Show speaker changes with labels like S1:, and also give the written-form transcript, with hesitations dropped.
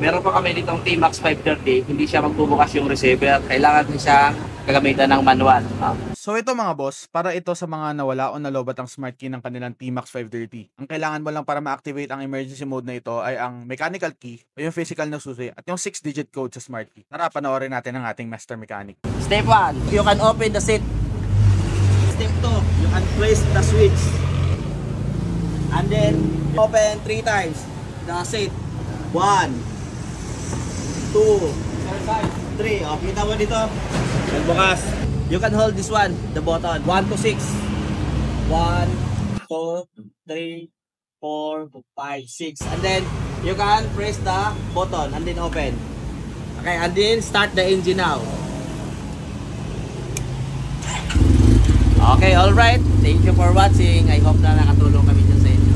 S1: Meron pa kami ditong T-Max 530, hindi siya magbubukas yung receiver. Kailangan din siyang gagamitan ng manual.
S2: So ito mga boss, para ito sa mga nawala o nalobat ang smart key ng kanilang T-Max 530. Ang kailangan mo lang para ma-activate ang emergency mode na ito ay ang mechanical key o yung physical na susi at yung 6-digit code sa smart key. Tara, panoorin natin ang ating master mechanic.
S1: Step 1, you can open the seat. Step 2, you can place the switch. And then, open 3 times the seat. 1, 2, 3. O, kita mo dito. Nagbukas. You can hold this one, the button. 1 to 6. 1, 2, 3, 4, 5, 6. And then, you can press the button and then open. Okay, and then start the engine now. Okay, alright. Thank you for watching. I hope na nakatulong kami dyan sa inyo.